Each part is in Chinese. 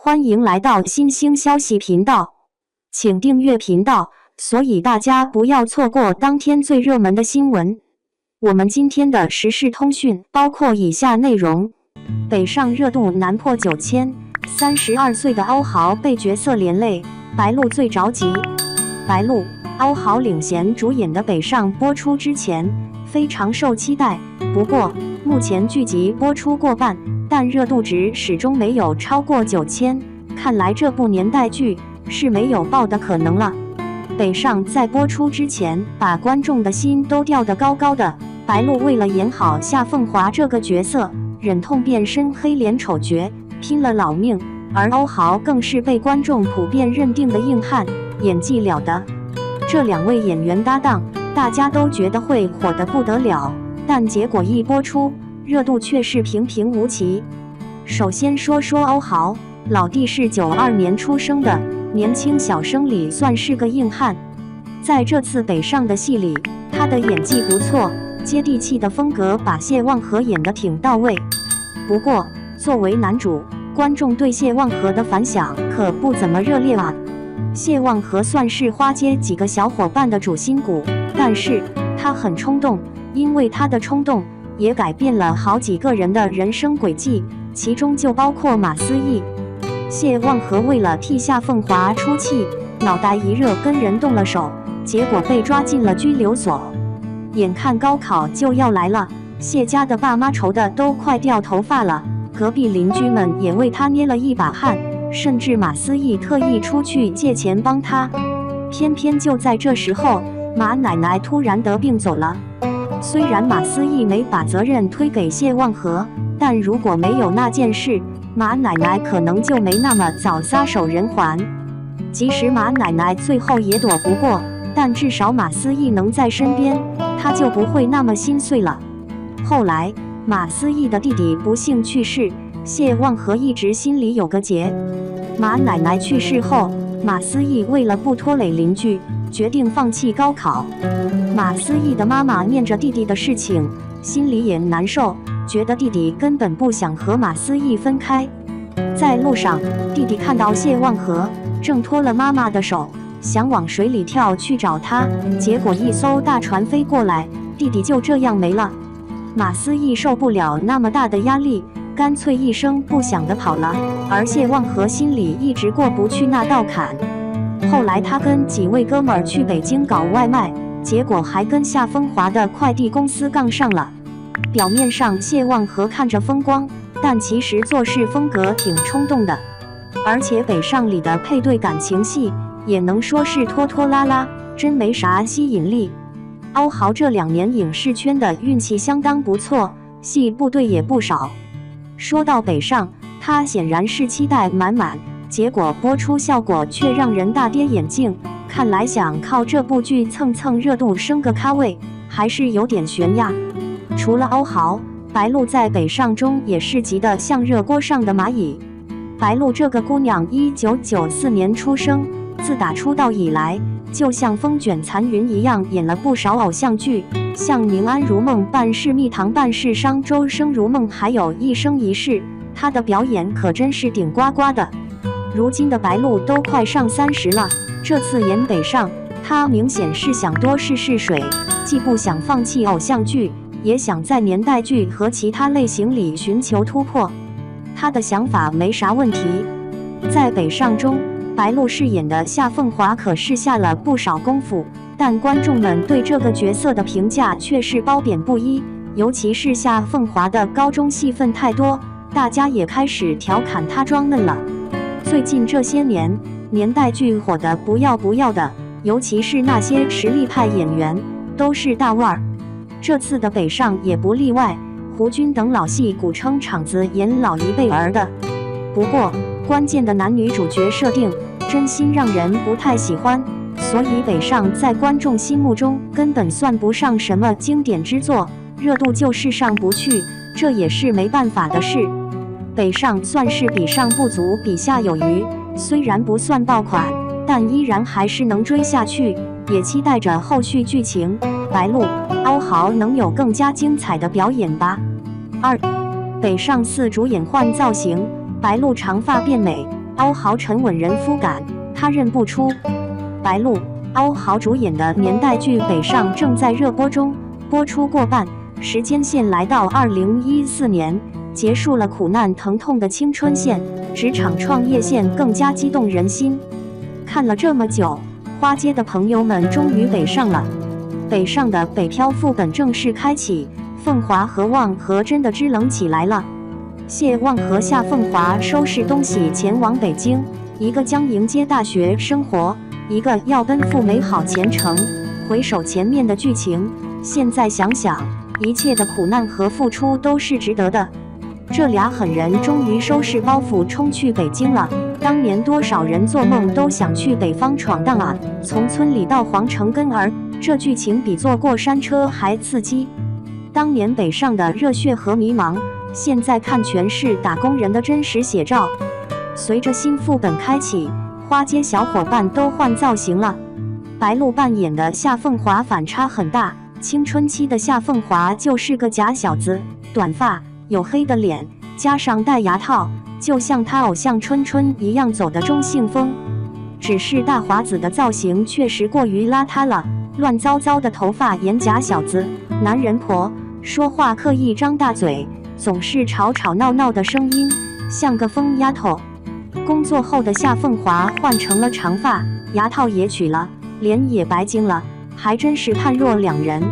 欢迎来到新兴消息频道，请订阅频道，所以大家不要错过当天最热门的新闻。我们今天的时事通讯包括以下内容：北上热度难破9000，32岁的欧豪被角色连累，白鹿最着急。白鹿、欧豪领衔主演的北上播出之前非常受期待，不过目前剧集播出过半，但热度值始终没有超过9000，看来这部年代剧是没有爆的可能了。北上在播出之前把观众的心都吊得高高的，白鹿为了演好夏凤华这个角色，忍痛变身黑脸丑角，拼了老命，而欧豪更是被观众普遍认定的硬汉，演技了得。这两位演员搭档，大家都觉得会火得不得了，但结果一播出，热度却是平平无奇。首先说说欧豪，老弟是92年出生的，年轻小生里算是个硬汉。在这次北上的戏里，他的演技不错，接地气的风格把谢望和演得挺到位。不过，作为男主，观众对谢望和的反响可不怎么热烈啊。谢望和算是花街几个小伙伴的主心骨，但是他很冲动，因为他的冲动也改变了好几个人的人生轨迹，其中就包括马思义。谢望和为了替夏凤华出气，脑袋一热跟人动了手，结果被抓进了拘留所。眼看高考就要来了，谢家的爸妈愁得都快掉头发了，隔壁邻居们也为他捏了一把汗，甚至马思义特意出去借钱帮他。偏偏就在这时候，马奶奶突然得病走了。虽然马思义没把责任推给谢望和，但如果没有那件事，马奶奶可能就没那么早撒手人寰。即使马奶奶最后也躲不过，但至少马思义能在身边，他就不会那么心碎了。后来马思义的弟弟不幸去世，谢望和一直心里有个结。马奶奶去世后，马思义为了不拖累邻居，决定放弃高考。马思义的妈妈念着弟弟的事情，心里也难受，觉得弟弟根本不想和马思义分开。在路上，弟弟看到谢望和正拖了妈妈的手，想往水里跳去找他，结果一艘大船飞过来，弟弟就这样没了。马思义受不了那么大的压力，干脆一声不响地跑了，而谢望和心里一直过不去那道坎。后来他跟几位哥们儿去北京搞外卖，结果还跟夏风华的快递公司杠上了。表面上谢望和看着风光，但其实做事风格挺冲动的。而且北上里的配对感情戏也能说是拖拖拉拉，真没啥吸引力。欧豪这2年影视圈的运气相当不错，戏部队也不少。说到北上，他显然是期待满满，结果播出效果却让人大跌眼镜。看来想靠这部剧蹭蹭热度升个咖位，还是有点悬呀。除了欧豪，白鹿在北上中也是急得像热锅上的蚂蚁。白鹿这个姑娘1994年出生，自打出道以来，就像风卷残云一样演了不少偶像剧，像《宁安如梦》《半是蜜糖半是伤》《周生如梦》还有一生一世，她的表演可真是顶呱呱的。如今的白鹿都快上30了，这次演北上，她明显是想多试试水，既不想放弃偶像剧，也想在年代剧和其他类型里寻求突破。她的想法没啥问题。在北上中，白鹿饰演的夏凤华可是下了不少功夫，但观众们对这个角色的评价却是褒贬不一，尤其是夏凤华的高中戏份太多，大家也开始调侃她装嫩了。最近这些年，年代剧火得不要不要的，尤其是那些实力派演员，都是大腕儿。这次的北上也不例外，胡军等老戏骨撑场子演老一辈儿的。不过，关键的男女主角设定真心让人不太喜欢，所以北上在观众心目中根本算不上什么经典之作，热度就是上不去，这也是没办法的事。北上算是比上不足，比下有余，虽然不算爆款，但依然还是能追下去，也期待着后续剧情，白鹿、欧豪能有更加精彩的表演吧。2. 北上4主演换造型，白鹿长发变美，欧豪沉稳人肤感，他认不出。白鹿，欧豪主演的年代剧《北上》正在热播中，播出过半，时间线来到2014年，结束了苦难疼痛的青春线，职场创业线更加激动人心。看了这么久，花街的朋友们终于北上了。北上的北漂副本正式开启，凤华和望和真的支棱起来了。谢望和夏凤华收拾东西前往北京，一个将迎接大学生活，一个要奔赴美好前程。回首前面的剧情，现在想想，一切的苦难和付出都是值得的。这俩狠人终于收拾包袱冲去北京了。当年多少人做梦都想去北方闯荡啊！从村里到皇城根儿，这剧情比坐过山车还刺激。当年北上的热血和迷茫，现在看全是打工人的真实写照。随着新副本开启，花街小伙伴都换造型了。白鹿扮演的夏凤华反差很大，青春期的夏凤华就是个假小子，短发，黝黑的脸，加上戴牙套，就像他偶像春春一样走的中性风。只是大华子的造型确实过于邋遢了，乱糟糟的头发演假小子，男人婆，说话刻意张大嘴，总是吵吵闹闹的声音，像个疯丫头。工作后的夏凤华换成了长发，牙套也取了，脸也白净了，还真是判若两人。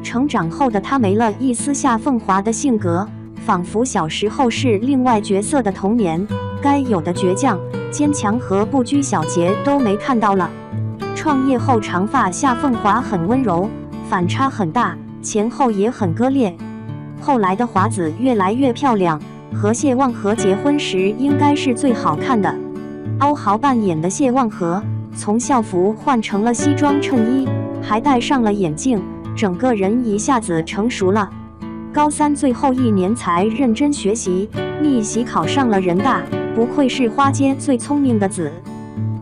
成长后的她没了一丝夏凤华的性格，仿佛小时候是另外角色的童年，该有的倔强、坚强和不拘小节都没看到了。创业后长发夏凤华很温柔，反差很大，前后也很割裂。后来的华子越来越漂亮，和谢望和结婚时应该是最好看的。欧豪扮演的谢望和从校服换成了西装衬衣，还戴上了眼镜，整个人一下子成熟了。高三最后一年才认真学习，逆袭考上了人大，不愧是花街最聪明的子。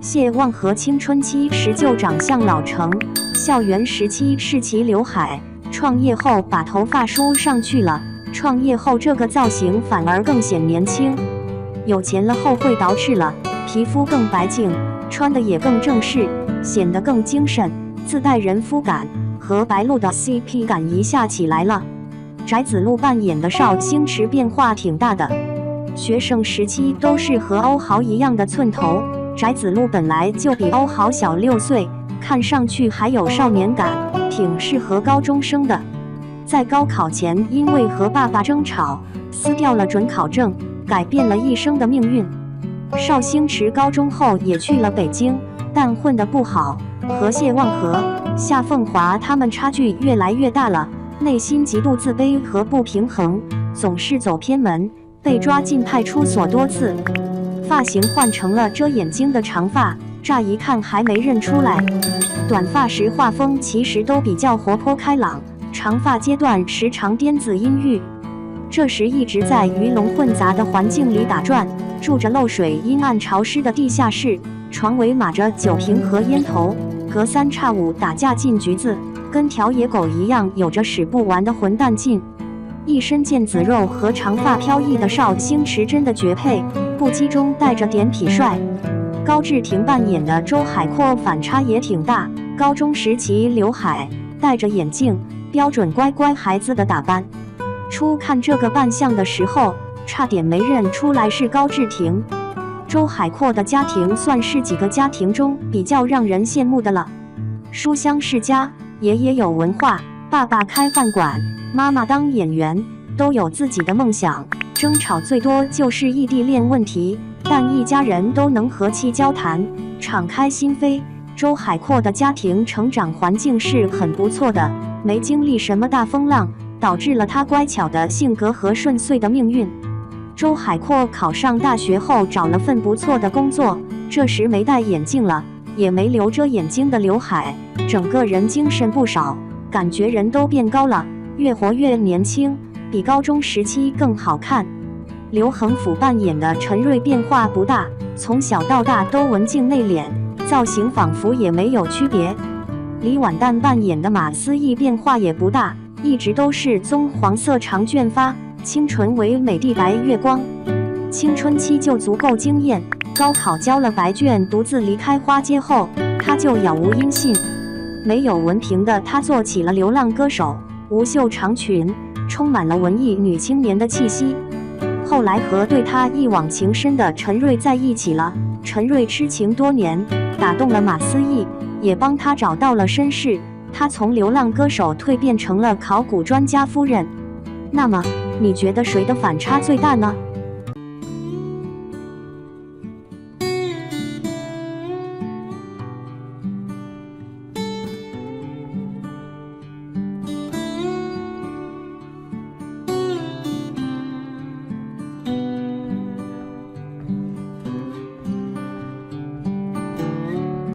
谢望和青春期时就长相老成，校园时期是齐刘海，创业后把头发梳上去了，创业后这个造型反而更显年轻。有钱了后会捯饬了，皮肤更白净，穿的也更正式，显得更精神，自带人肤感，和白鹿的 CP 感一下起来了。翟子路扮演的邵星驰变化挺大的，学生时期都是和欧豪一样的寸头，翟子路本来就比欧豪小6岁，看上去还有少年感，挺适合高中生的。在高考前因为和爸爸争吵，撕掉了准考证，改变了一生的命运。邵星驰高中后也去了北京，但混得不好，和谢望和、夏凤华他们差距越来越大了，内心极度自卑和不平衡，总是走偏门，被抓进派出所多次。发型换成了遮眼睛的长发，乍一看还没认出来。短发时画风其实都比较活泼开朗，长发阶段时常颠子阴郁。这时一直在鱼龙混杂的环境里打转，住着漏水阴暗潮湿的地下室，床围码着酒瓶和烟头，隔三差五打架进局子，跟条野狗一样，有着使不完的混蛋劲。一身腱子肉和长发飘逸的邵星驰真的绝配，不羁中带着点痞帅。高志廷扮演的周海阔反差也挺大，高中时期刘海，戴着眼镜，标准乖乖孩子的打扮。初看这个扮相的时候，差点没认出来是高志廷。周海阔的家庭算是几个家庭中比较让人羡慕的了，书香世家，爷爷有文化，爸爸开饭馆，妈妈当演员，都有自己的梦想。争吵最多就是异地恋问题，但一家人都能和气交谈，敞开心扉。周海阔的家庭成长环境是很不错的，没经历什么大风浪，导致了他乖巧的性格和顺遂的命运。周海阔考上大学后找了份不错的工作，这时没戴眼镜了，也没留遮眼睛的刘海，整个人精神不少，感觉人都变高了，越活越年轻，比高中时期更好看。刘恒甫扮演的陈瑞变化不大，从小到大都文静内敛，造型仿佛也没有区别。李婉淡扮演的马思义变化也不大，一直都是棕黄色长卷发，清纯唯美地白月光。青春期就足够惊艳，高考交了白卷，独自离开花街后，他就杳无音信。没有文凭的他做起了流浪歌手，无袖长裙，充满了文艺女青年的气息。后来和对他一往情深的陈瑞在一起了。陈瑞痴情多年，打动了马思义，也帮他找到了身世。他从流浪歌手蜕变成了考古专家夫人。那么，你觉得谁的反差最大呢？